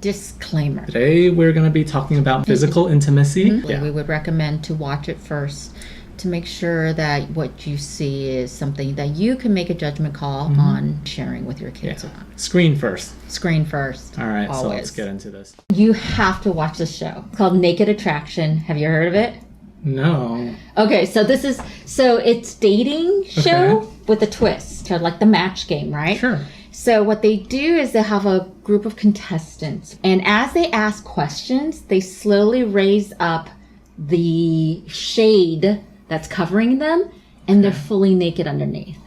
Disclaimer. Today we're going to be talking about physical intimacy. We would recommend to watch it first to make sure that what you see is something that you can make a judgment call on sharing with your kids or not. Screen first. Screen first. All right, always. so let's get into this. You have to watch this show. It's called Naked Attraction. Have you heard of it? No. Okay, so it's dating show with a twist. So like the match game, right? Sure. So what they do is they have a group of contestants, and as they ask questions, they slowly raise up the shade that's covering them, and they're fully naked underneath.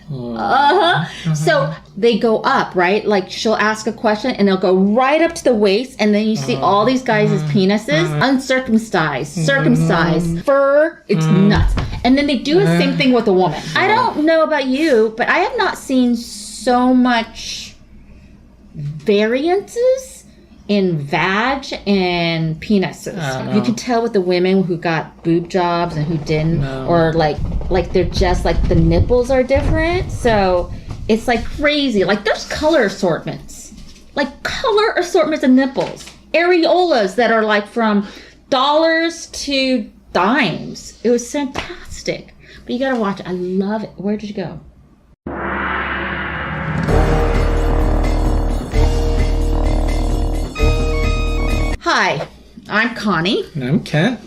So they go up, right? Like she'll ask a question and they'll go right up to the waist, and then you see all these guys' penises, uncircumcised, circumcised, fur, it's nuts. And then they do the same thing with a woman. I don't know about you, but I have not seen so much variances in vag and penises. You can tell with the women who got boob jobs and who didn't, or like they're just like the nipples are different. So it's like crazy. Like there's color assortments of nipples, areolas that are like from dollars to dimes. It was fantastic, but you gotta watch it. I love it. Where did you go? Hi, I'm Connie. And I'm Kent.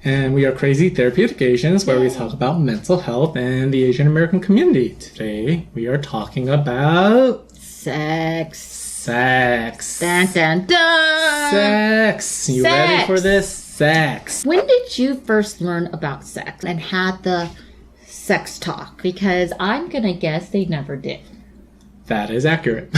And we are Crazy Therapeutic Asians, where we talk about mental health and the Asian American community. Today, we are talking about... Sex. Dun, dun, dun. Sex. You ready for this? Sex. When did you first learn about sex and had the sex talk? Because I'm going to guess they never did. That is accurate.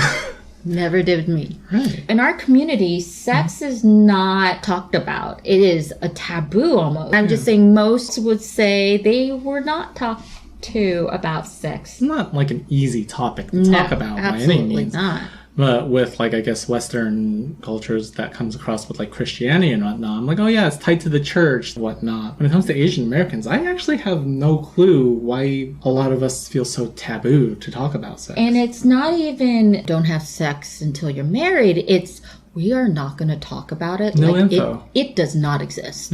Never did me. Right. In our community, sex is not talked about. It is a taboo almost. I'm just saying most would say they were not talked to about sex. It's not like an easy topic to talk about by any means. Absolutely not. But with, like, I guess, Western cultures that comes across with, like, Christianity and whatnot, I'm like, oh, yeah, it's tied to the church and whatnot. When it comes to Asian Americans, I actually have no clue why a lot of us feel so taboo to talk about sex. And it's not even don't have sex until you're married. It's we are not going to talk about it. No info. It does not exist.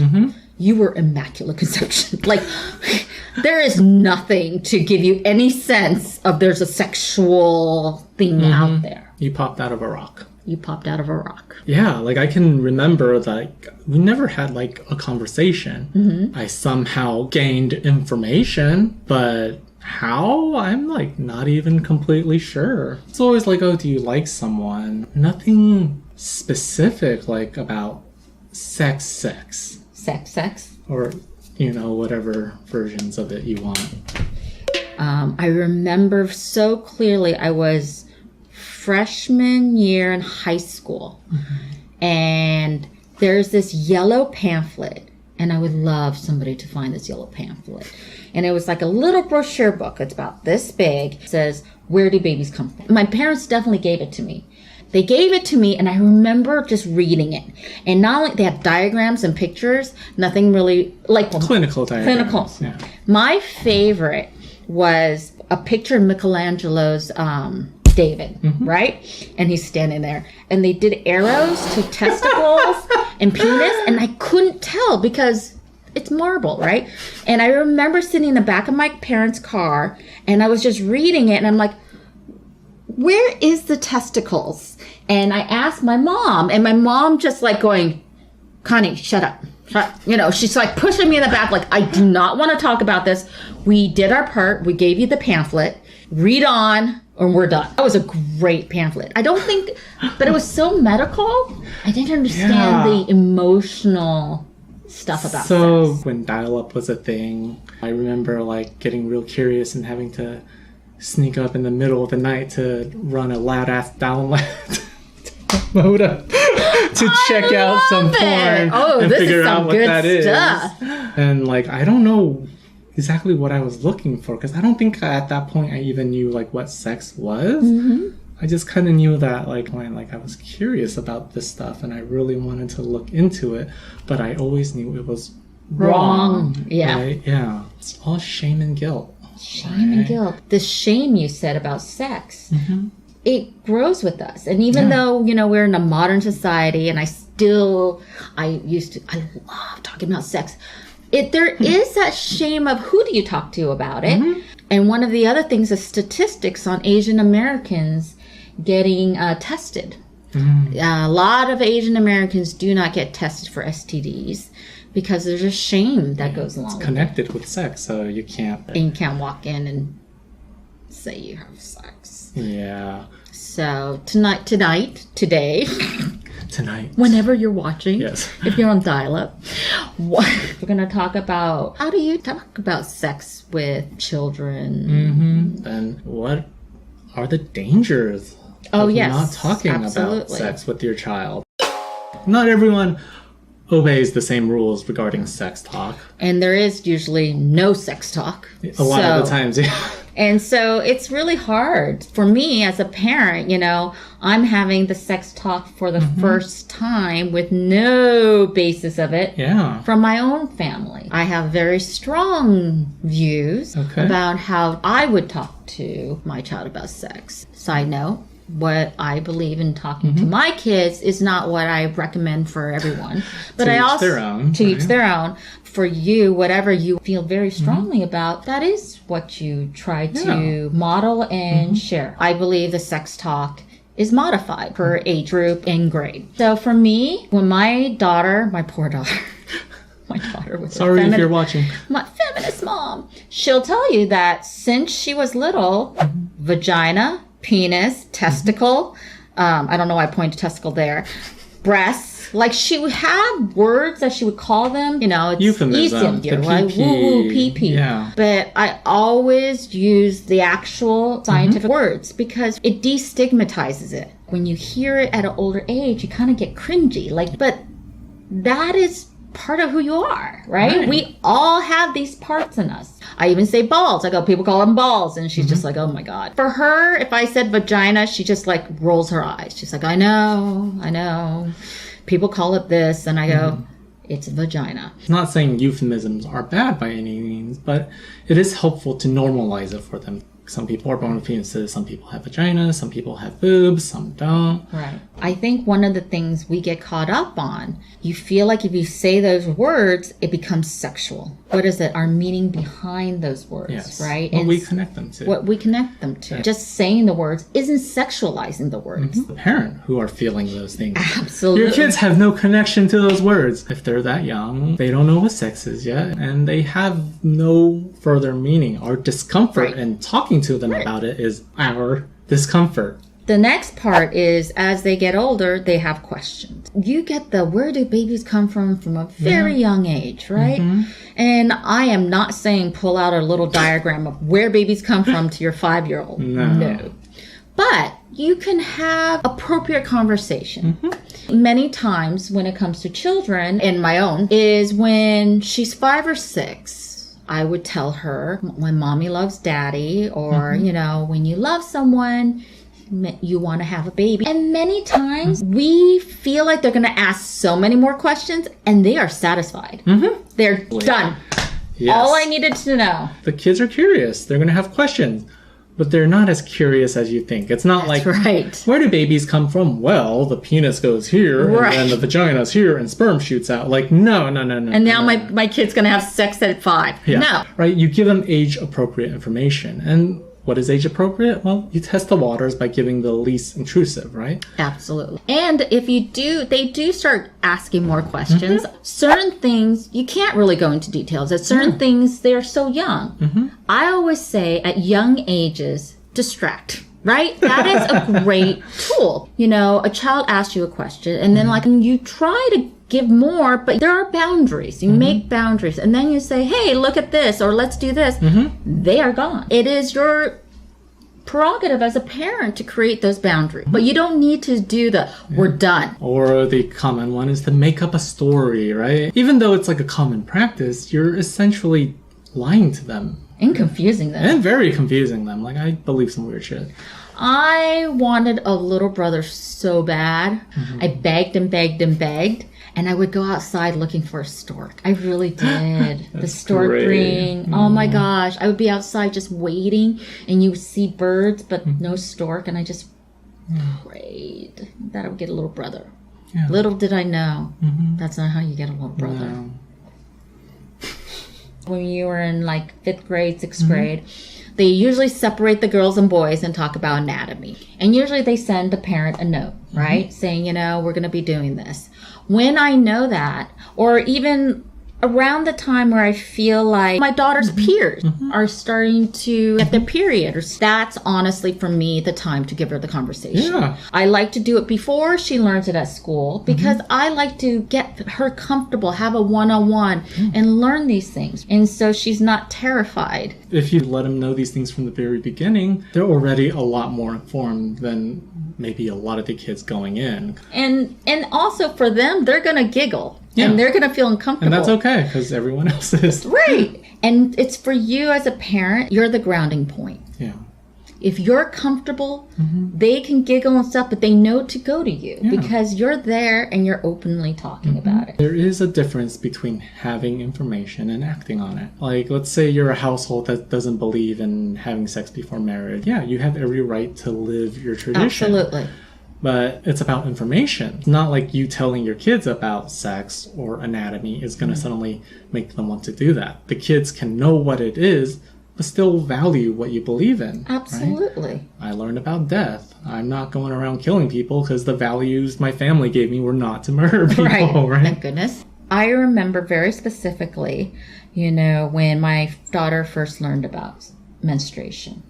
You were immaculate conception. Like, there is nothing to give you any sense of there's a sexual thing out there. You popped out of a rock. You popped out of a rock. Yeah, like I can remember that we never had like a conversation. I somehow gained information, but how? I'm like not even completely sure. It's always like, oh, do you like someone? Nothing specific like about sex. Or, you know, whatever versions of it you want. I remember so clearly I was freshman year in high school. And there's this yellow pamphlet. And I would love somebody to find this yellow pamphlet. And it was like a little brochure book. It's about this big. It says, where do babies come from? My parents definitely gave it to me. They gave it to me, and I remember just reading it. And not only they had diagrams and pictures, nothing really like clinical diagrams. Clinicals. Yeah. My favorite was a picture of Michelangelo's David, right? And he's standing there, and they did arrows to testicles and penis, and I couldn't tell because it's marble, right? And I remember sitting in the back of my parents' car, and I was just reading it, and I'm like, where is the testicles? And I asked my mom, and my mom just like going, Connie, shut up. You know, she's like pushing me in the back, like, I do not want to talk about this. We did our part. We gave you the pamphlet. Read on, or we're done. That was a great pamphlet. I don't think, but it was so medical. I didn't understand the emotional stuff about sex. When dial-up was a thing, I remember like getting real curious and having to sneak up in the middle of the night to run a loud-ass download modem to check out some porn and figure out what that is. And like, I don't know exactly what I was looking for, because I don't think at that point I even knew like what sex was. I just kind of knew that like when like I was curious about this stuff and I really wanted to look into it, but I always knew it was wrong. Right? Yeah. It's all shame and guilt. Shame and guilt. The shame you said about sex. it grows with us. And even though, we're in a modern society, and I love talking about sex, there is that shame of who do you talk to about it? And one of the other things is statistics on Asian Americans getting tested. A lot of Asian Americans do not get tested for STDs because there's a shame that goes along. It's connected with sex, so you can't. And you can't walk in and say you have sex. Yeah. So today, whenever you're watching, if you're on dial-up, we're going to talk about how do you talk about sex with children, and what are the dangers of not talking about sex with your child. Not everyone obeys the same rules regarding sex talk, and there is usually no sex talk a lot of the times. And so it's really hard for me as a parent. I'm having the sex talk for the first time with no basis of it from my own family. I have very strong views about how I would talk to my child about sex. Side note, what I believe in talking to my kids is not what I recommend for everyone. But to each their own. For you, whatever you feel very strongly about, that is what you try to model and share. I believe the sex talk is modified per age group and grade. So for me, when my poor daughter, my daughter was if you're watching, my feminist mom, she'll tell you that since she was little, vagina, penis, testicle, I don't know why I pointed to testicle there, breasts, like she would have words that she would call them, it's euphemism, easier, like woo-woo, pee-pee. Yeah. But I always use the actual scientific words because it destigmatizes it. When you hear it at an older age, you kind of get cringy, but that is part of who you are, right? We all have these parts in us. I even say balls. I go, people call them balls. And she's just like, oh my God. For her, if I said vagina, she just rolls her eyes. She's like, I know. People call it this. And I go, it's a vagina. I'm not saying euphemisms are bad by any means, but it is helpful to normalize it for them. Some people are born with penises, some people have vaginas, some people have boobs, some don't. Right. I think one of the things we get caught up on, you feel like if you say those words, it becomes sexual. What is it? Our meaning behind those words, right? What we connect them to. What we connect them to. Just saying the words isn't sexualizing the words. The parent who are feeling those things. Absolutely. Your kids have no connection to those words. If they're that young, they don't know what sex is yet, and they have no further meaning. Our discomfort in talking to them about it is our discomfort. The next part is as they get older, they have questions. You get where do babies come from a very young age, right? And I am not saying pull out a little diagram of where babies come from to your 5-year-old. No. But you can have appropriate conversation. Many times when it comes to children, and my own, is when she's 5 or 6. I would tell her when mommy loves daddy, or, when you love someone, you want to have a baby. And many times we feel like they're going to ask so many more questions and they are satisfied. They're done. Yes. All I needed to know. The kids are curious. They're going to have questions. But they're not as curious as you think. It's not That's like, right. Where do babies come from? Well, the penis goes here, and then the vagina's here, and sperm shoots out. Like, no. And now my kid's going to have sex at 5. Yeah. No. Right? You give them age-appropriate information. And what is age-appropriate? Well, you test the waters by giving the least intrusive, right? Absolutely. And if you do, they do start asking more questions. Certain things, you can't really go into details. At certain things, they're so young. I always say at young ages, distract. Right? That is a great tool. A child asks you a question and then you try to give more, but there are boundaries. You make boundaries and then you say, hey, look at this, or let's do this. They are gone. It is your prerogative as a parent to create those boundaries. But you don't need to do we're done. Or the common one is to make up a story, right? Even though it's like a common practice, you're essentially lying to them. And confusing them. And very confusing them. Like, I believe some weird shit. I wanted a little brother so bad. I begged and begged and begged. And I would go outside looking for a stork. I really did. The stork ring. Oh my gosh. I would be outside just waiting. And you would see birds, but no stork. And I just prayed that I would get a little brother. Yeah. Little did I know, that's not how you get a little brother. No. When you were in like 5th grade, 6th grade, they usually separate the girls and boys and talk about anatomy. And usually they send the parent a note, right? Saying, we're going to be doing this. When I know that, or even around the time where I feel like my daughter's peers are starting to get their period, that's honestly for me the time to give her the conversation. Yeah. I like to do it before she learns it at school because I like to get her comfortable, have a one-on-one and learn these things. And so she's not terrified. If you let them know these things from the very beginning, they're already a lot more informed than maybe a lot of the kids going in. And also for them, they're going to giggle. Yeah. And they're going to feel uncomfortable. And that's okay, because everyone else is. Right. And it's for you as a parent, you're the grounding point. Yeah. If you're comfortable, they can giggle and stuff, but they know to go to you because you're there and you're openly talking about it. There is a difference between having information and acting on it. Like, let's say you're a household that doesn't believe in having sex before marriage. Yeah, you have every right to live your tradition. Absolutely. But it's about information. It's not like you telling your kids about sex or anatomy is going to suddenly make them want to do that. The kids can know what it is, but still value what you believe in. Absolutely. Right? I learned about death. I'm not going around killing people because the values my family gave me were not to murder people, right? Thank goodness. I remember very specifically, when my daughter first learned about menstruation,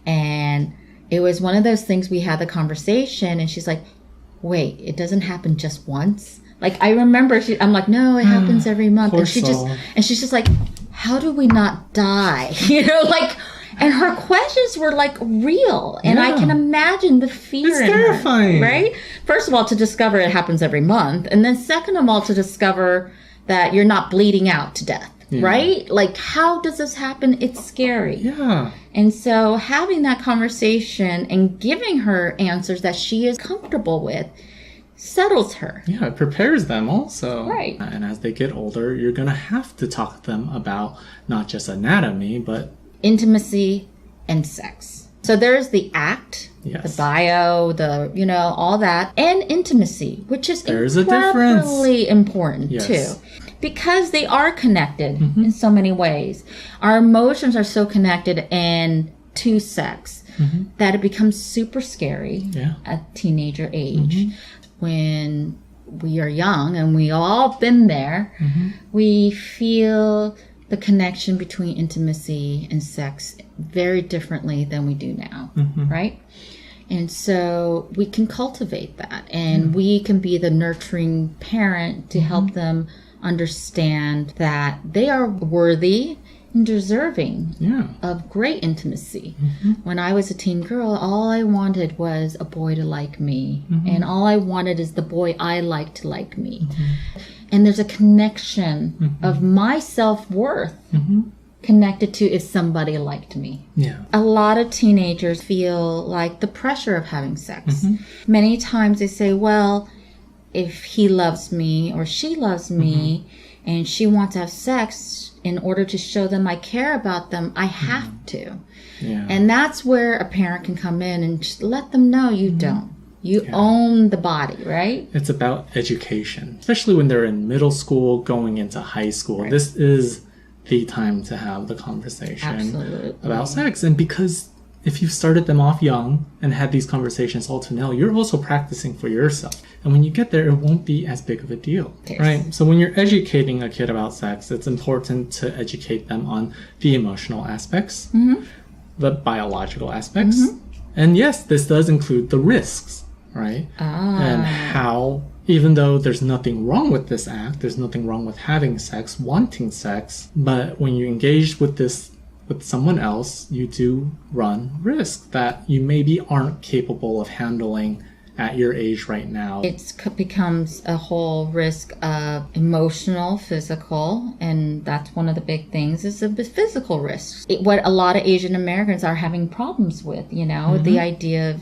and it was one of those things we had the conversation and she's like, wait, it doesn't happen just once? Like, I remember I'm like, no, it happens every month. Poor And she's soul. just like, how do we not die? And her questions were like real. And I can imagine the fear It's in terrifying. her, right? First of all, to discover it happens every month. And then second of all, to discover that you're not bleeding out to death. Right? Like, how does this happen? It's scary. Yeah. And so having that conversation and giving her answers that she is comfortable with settles her. Yeah, it prepares them also. Right. And as they get older, you're going to have to talk to them about not just anatomy, but intimacy and sex. So there's the act, the bio, all that, and intimacy, which is incredibly important too. Because they are connected in so many ways. Our emotions are so connected and to sex that it becomes super scary at teenager age. When we are young, and we all been there, we feel the connection between intimacy and sex very differently than we do now, right? And so we can cultivate that, and we can be the nurturing parent to help them understand that they are worthy and deserving of great intimacy. When I was a teen girl, all I wanted was a boy to like me. And all I wanted is the boy I liked to like me. And there's a connection of my self-worth connected to if somebody liked me. Yeah. A lot of teenagers feel like the pressure of having sex. Many times they say, well, if he loves me or she loves me and she wants to have sex in order to show them I care about them, I have to. Yeah. And that's where a parent can come in and just let them know you don't. You own the body, right? It's about education, especially when they're in middle school, going into high school. Right. This is the time to have the conversation about sex. And because if you've started them off young and had these conversations all to now, you're also practicing for yourself. And when you get there, it won't be as big of a deal, right? So when you're educating a kid about sex, it's important to educate them on the emotional aspects, the biological aspects. And yes, this does include the risks, right? And how, even though there's nothing wrong with this act, there's nothing wrong with having sex, wanting sex, but when you engage with this with someone else, you do run risks that you maybe aren't capable of handling at your age right now. It becomes a whole risk of emotional, physical, and that's one of the big things is the physical risks. What a lot of Asian Americans are having problems with, the idea of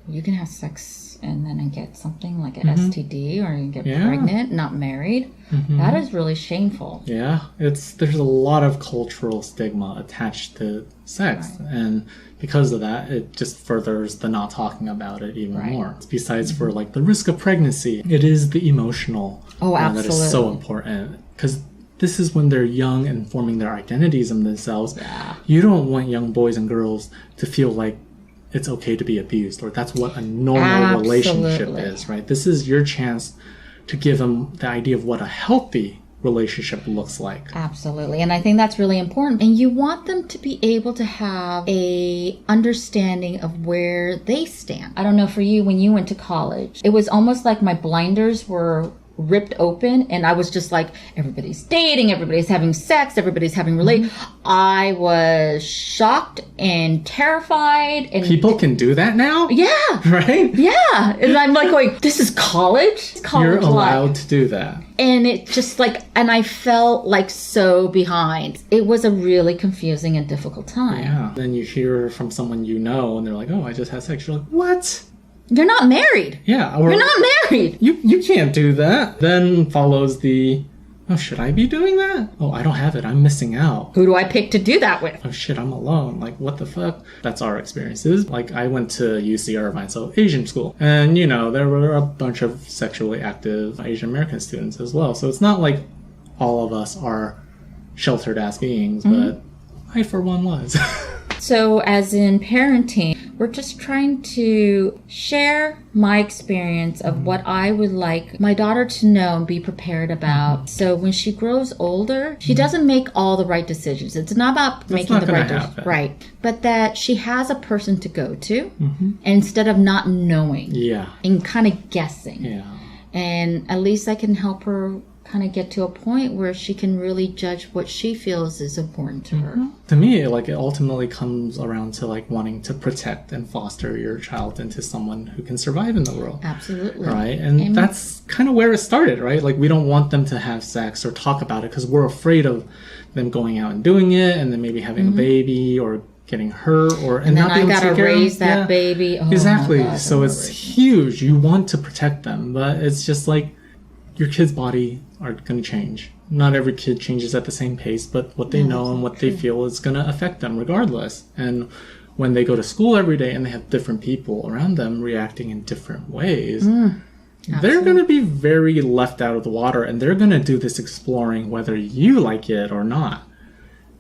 you can have sex sex and then I get something like an STD or you get pregnant, not married. That is really shameful. Yeah, there's a lot of cultural stigma attached to sex, and because of that, it just furthers the not talking about it even more. Besides for like the risk of pregnancy, it is the emotional that is so important, because this is when they're young and forming their identities in themselves. You don't want young boys and girls to feel like it's okay to be abused, or that's what a normal relationship is, right? This is your chance to give them the idea of what a healthy relationship looks like. Absolutely. And I think that's really important. And you want them to be able to have a understanding of where they stand. I don't know, for you, when you went to college, it was almost like my blinders were ripped open and I was just like, everybody's dating, everybody's having sex, everybody's having I was shocked and terrified. And people can do that now? Yeah. Right? Yeah. And I'm like going, this is college? It's college. You're allowed to do that. And it just like, and I felt like so behind. It was a really confusing and difficult time. Yeah. Then you hear from someone you know and they're like, oh, I just had sex. You're like, what? You're not married. Yeah. You're not married. You can't do that. Then follows the, oh, should I be doing that? Oh, I don't have it. I'm missing out. Who do I pick to do that with? Oh, shit, I'm alone. Like, what the fuck? That's our experiences. Like, I went to UC Irvine, so Asian school. And, there were a bunch of sexually active Asian American students as well. So it's not like all of us are sheltered-ass beings, but I, for one, was. So as in parenting, we're just trying to share my experience of what I would like my daughter to know and be prepared about. So when she grows older, she doesn't make all the right decisions. It's not about making the right decisions. Right. But that she has a person to go to instead of not knowing. Yeah. And kind of guessing. Yeah. And at least I can help her kind of get to a point where she can really judge what she feels is important to her. To me, it ultimately comes around to wanting to protect and foster your child into someone who can survive in the world. Absolutely. Right? And that's kind of where it started, right? We don't want them to have sex or talk about it because we're afraid of them going out and doing it and then maybe having a baby or getting hurt and not being able to take care of them. raise that baby. Oh, exactly. God, so it's huge. You want to protect them, but it's just your kid's body are going to change. Not every kid changes at the same pace, but what they know and what they feel is going to affect them regardless. And when they go to school every day and they have different people around them reacting in different ways, they're going to be very left out of the water, and they're going to do this exploring whether you like it or not.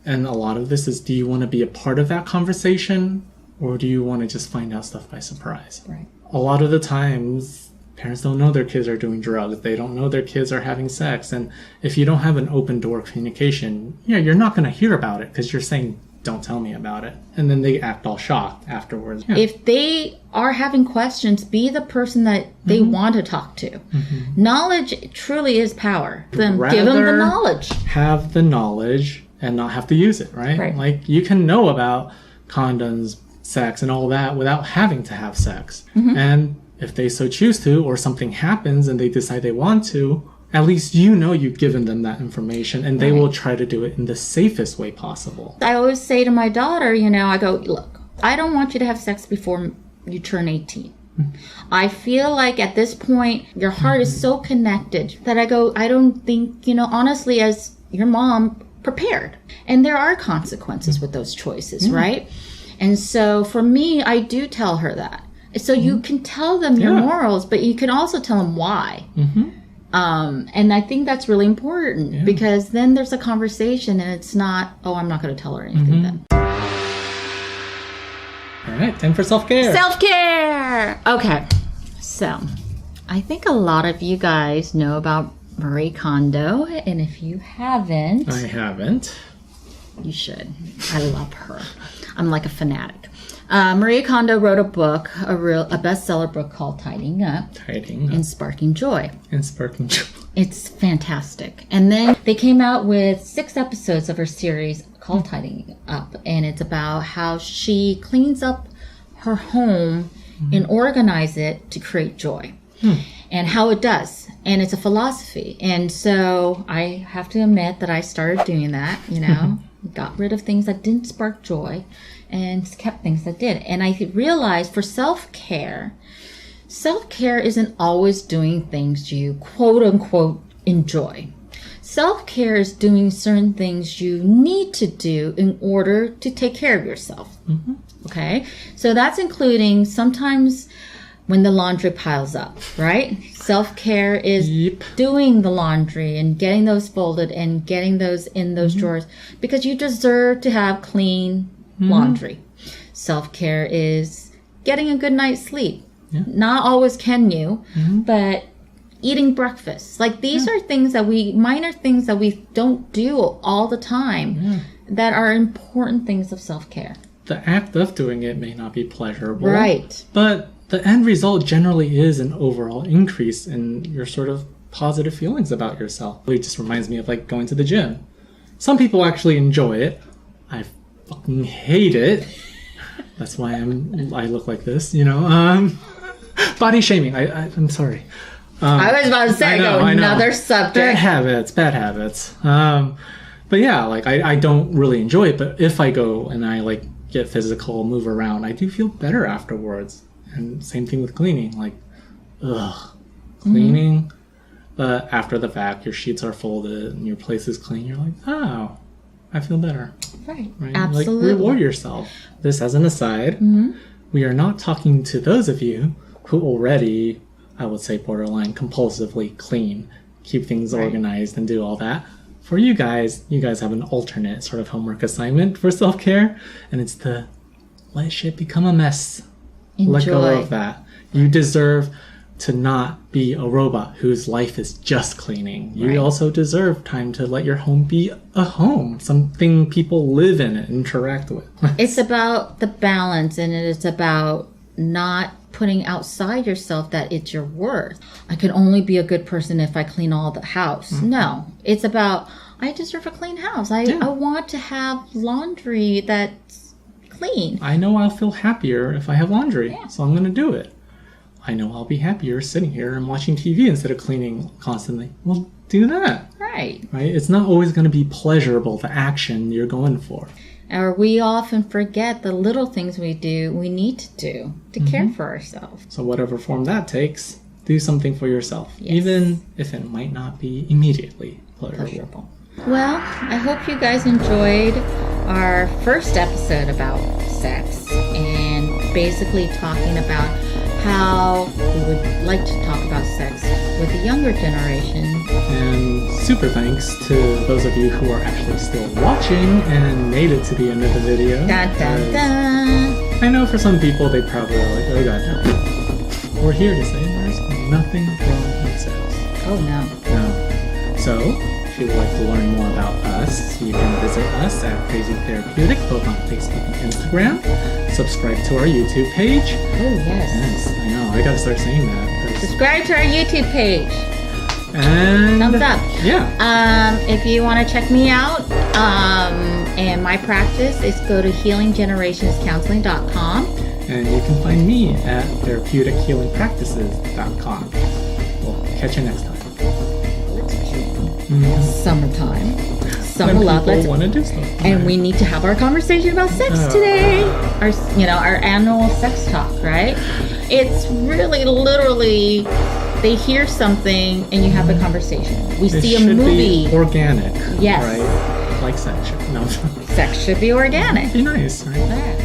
And a lot of this is, do you want to be a part of that conversation, or do you want to just find out stuff by surprise? Right. A lot of the times, parents don't know their kids are doing drugs. They don't know their kids are having sex. And if you don't have an open door of communication, you're not going to hear about it because you're saying, don't tell me about it. And then they act all shocked afterwards. Yeah. If they are having questions, be the person that they want to talk to. Knowledge truly is power. Then give them the knowledge. Have the knowledge and not have to use it, right? You can know about condoms, sex, and all that without having to have sex. And if they so choose to, or something happens and they decide they want to, at least you've given them that information, and they will try to do it in the safest way possible. I always say to my daughter, I go, look, I don't want you to have sex before you turn 18. I feel like at this point, your heart is so connected that I don't think, honestly, as your mom, prepared. And there are consequences with those choices, right? And so for me, I do tell her that. So you can tell them your morals, but you can also tell them why. And I think that's really important because then there's a conversation and it's not, oh, I'm not going to tell her anything then. All right, time for self-care. Self-care! Okay, so I think a lot of you guys know about Marie Kondo, and if you haven't... I haven't. You should. I love her. I'm like a fanatic. Marie Kondo wrote a book, a bestseller book called Tidying Up. And Sparking Joy. It's fantastic. And then they came out with 6 episodes of her series called Tidying Up. And it's about how she cleans up her home and organize it to create joy. And how it does. And it's a philosophy. And so I have to admit that I started doing that, got rid of things that didn't spark joy and kept things that did. And I realized for self-care, Self-care isn't always doing things you quote unquote enjoy. Self-care is doing certain things you need to do in order to take care of yourself. Okay? So that's including sometimes when the laundry piles up, right? Self-care is doing the laundry and getting those folded and getting those in those drawers because you deserve to have clean laundry. Self-care is getting a good night's sleep. Not always can you, but eating breakfast. Like these are things that minor things that we don't do all the time that are important things of self-care. The act of doing it may not be pleasurable. Right. But the end result generally is an overall increase in your sort of positive feelings about yourself. It just reminds me of like going to the gym. Some people actually enjoy it. I fucking hate it. That's why I look like this, you know. Body shaming. I'm sorry. I was about to say, another subject. Bad habits. But yeah, like I don't really enjoy it, but if I go and I like get physical, move around, I do feel better afterwards. And same thing with cleaning. Like, cleaning. But after the fact, your sheets are folded and your place is clean. You're like, oh, I feel better. Right. Like, Absolutely. reward yourself. This as an aside, we are not talking to those of you who already, I would say, borderline compulsively clean, keep things organized and do all that. For you guys have an alternate sort of homework assignment for self-care, and it's to let shit become a mess. Enjoy. Let go of that. You deserve to not be a robot whose life is just cleaning. You also deserve time to let your home be a home, something people live in and interact with. It's about the balance, and it is about not putting outside yourself that it's your worth. I can only be a good person if I clean all the house. No, it's about I deserve a clean house. I want to have laundry that's clean. I know I'll feel happier if I have laundry, so I'm going to do it. I know I'll be happier sitting here and watching TV instead of cleaning constantly. Well, do that. Right. It's not always going to be pleasurable, the action you're going for. Or we often forget the little things we need to do to care for ourselves. So whatever form that takes, do something for yourself, even if it might not be immediately pleasurable. Well, I hope you guys enjoyed our first episode about sex and basically talking about how we would like to talk about sex with the younger generation. And super thanks to those of you who are actually still watching and made it to the end of the video. Dun, dun, dun. I know for some people they probably are like, oh god, no. We're here to say there's nothing wrong with sex. Oh no. So, if you would like to learn more about us, you can visit us at Crazy Therapeutic, both on Facebook and Instagram. Subscribe to our YouTube page. Oh, yes. I know. I gotta start saying that. Subscribe to our YouTube page. And thumbs up. Yeah. If you want to check me out, and my practice is go to healinggenerationscounseling.com. And you can find me at therapeutic.healingpractices.com. We'll catch you next time. Summertime. Summer love. Let's want to do stuff. And we need to have our conversation about sex today. Our annual sex talk, right? It's really literally they hear something and you have a conversation. We see a movie. Be organic. Yes. Right? Like sex. No. Sex should be organic. Be nice, right? Yeah.